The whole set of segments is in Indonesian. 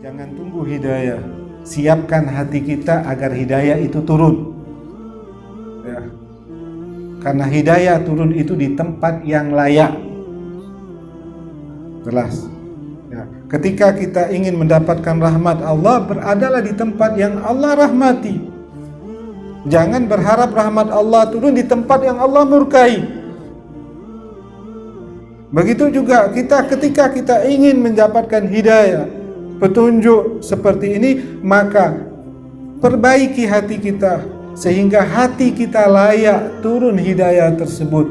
Jangan tunggu hidayah, siapkan hati kita agar hidayah itu turun. Ya. Karena hidayah turun itu di tempat yang layak. Jelas. Ya. Ketika kita ingin mendapatkan rahmat Allah, beradalah di tempat yang Allah rahmati. Jangan berharap rahmat Allah turun di tempat yang Allah murkai. Begitu juga ketika kita ingin mendapatkan hidayah, petunjuk seperti ini, maka perbaiki hati kita sehingga hati kita layak turun hidayah tersebut.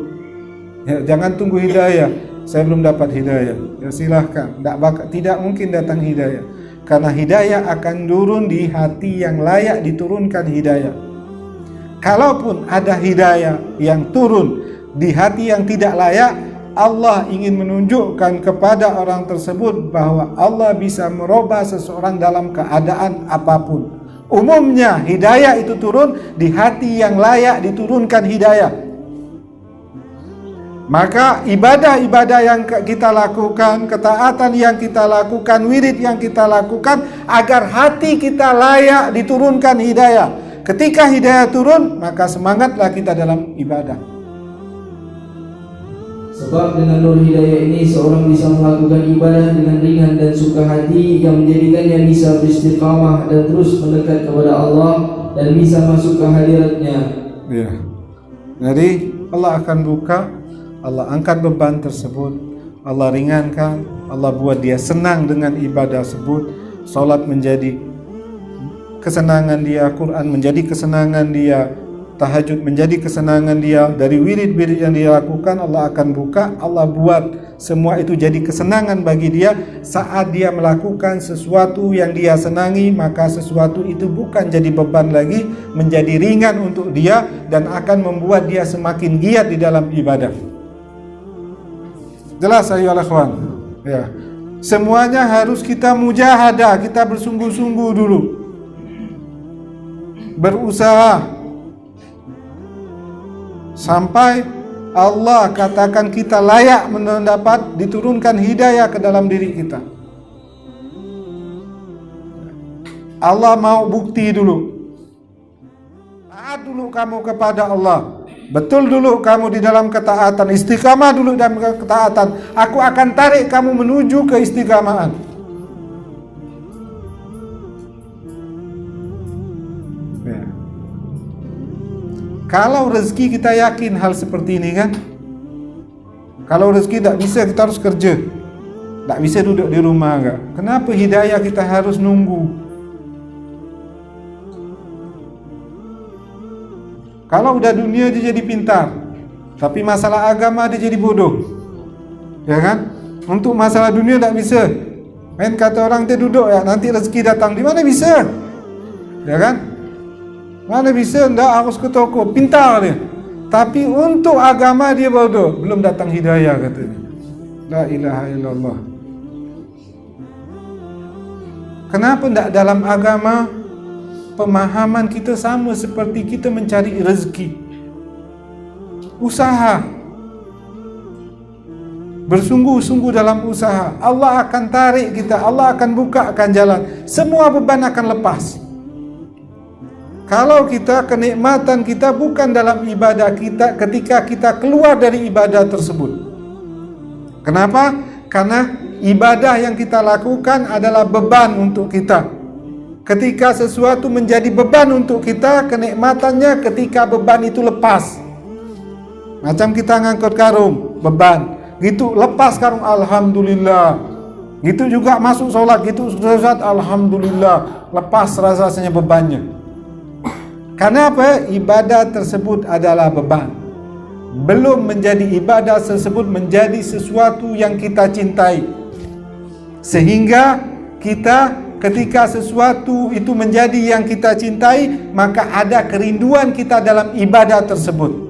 Ya, jangan tunggu hidayah. Saya belum dapat hidayah. Ya silahkan. Tidak mungkin datang hidayah. Karena hidayah akan turun di hati yang layak diturunkan hidayah. Kalaupun ada hidayah yang turun di hati yang tidak layak, Allah ingin menunjukkan kepada orang tersebut bahwa Allah bisa merubah seseorang dalam keadaan apapun. Umumnya hidayah itu turun di hati yang layak diturunkan hidayah. Maka ibadah-ibadah yang kita lakukan, ketaatan yang kita lakukan, wirid yang kita lakukan, agar hati kita layak diturunkan hidayah. Ketika hidayah turun, maka semangatlah kita dalam ibadah. Sebab dengan nur hidayah ini seorang bisa melakukan ibadah dengan ringan dan suka hati, yang menjadikannya bisa beristiqamah dan terus mendekat kepada Allah dan bisa masuk ke hadiratnya. Ya. Jadi Allah akan buka, Allah angkat beban tersebut, Allah ringankan, Allah buat dia senang dengan ibadah tersebut. Salat menjadi kesenangan dia, Quran menjadi kesenangan dia, tahajud menjadi kesenangan dia. Dari wirid-wirid yang dia lakukan, Allah akan buka, Allah buat semua itu jadi kesenangan bagi dia. Saat dia melakukan sesuatu yang dia senangi, maka sesuatu itu bukan jadi beban lagi, menjadi ringan untuk dia dan akan membuat dia semakin giat di dalam ibadah. Jelas ayolah kawan. Ya. Semuanya harus kita mujahadah, kita bersungguh-sungguh dulu, berusaha sampai Allah katakan kita layak mendapat diturunkan hidayah ke dalam diri kita. Allah mau bukti dulu. Taat dulu kamu kepada Allah. Betul dulu kamu di dalam ketaatan, istiqamah dulu dalam ketaatan. Aku akan tarik kamu menuju ke istiqamahan. Ya. Kalau rezeki kita yakin hal seperti ini kan. Kalau rezeki tak bisa, kita harus kerja. Tak bisa duduk di rumah enggak. Kenapa hidayah kita harus nunggu? Kalau udah dunia dia jadi pintar, tapi masalah agama dia jadi bodoh. Ya kan? Untuk masalah dunia tak bisa. Main kata orang dia duduk ya, nanti rezeki datang. Di mana bisa? Ya kan? Mana bisa? Ndak, harus ke toko. Pintar dia. Tapi untuk agama dia bodoh. Belum datang hidayah katanya. La ilaha illallah. Kenapa ndak dalam agama pemahaman kita sama seperti kita mencari rezeki? Usaha, bersungguh-sungguh dalam usaha, Allah akan tarik kita, Allah akan bukakan jalan, semua beban akan lepas. Kalau kita kenikmatan kita bukan dalam ibadah kita ketika kita keluar dari ibadah tersebut. Kenapa? Karena ibadah yang kita lakukan adalah beban untuk kita. Ketika sesuatu menjadi beban untuk kita, kenikmatannya ketika beban itu lepas. Macam kita ngangkut karung, beban. Gitu, lepas karung, alhamdulillah. Gitu juga masuk sholat, gitu sholat, alhamdulillah. Lepas rasanya bebannya. Karena apa? Ibadah tersebut adalah beban. Belum menjadi ibadah tersebut menjadi sesuatu yang kita cintai. Sehingga kita ketika sesuatu itu menjadi yang kita cintai, maka ada kerinduan kita dalam ibadah tersebut.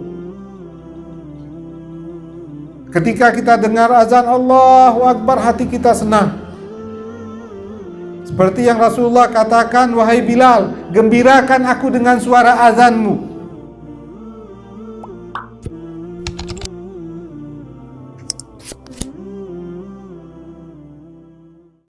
Ketika kita dengar azan Allahu Akbar, hati kita senang. Seperti yang Rasulullah katakan, wahai Bilal, gembirakan aku dengan suara azanmu.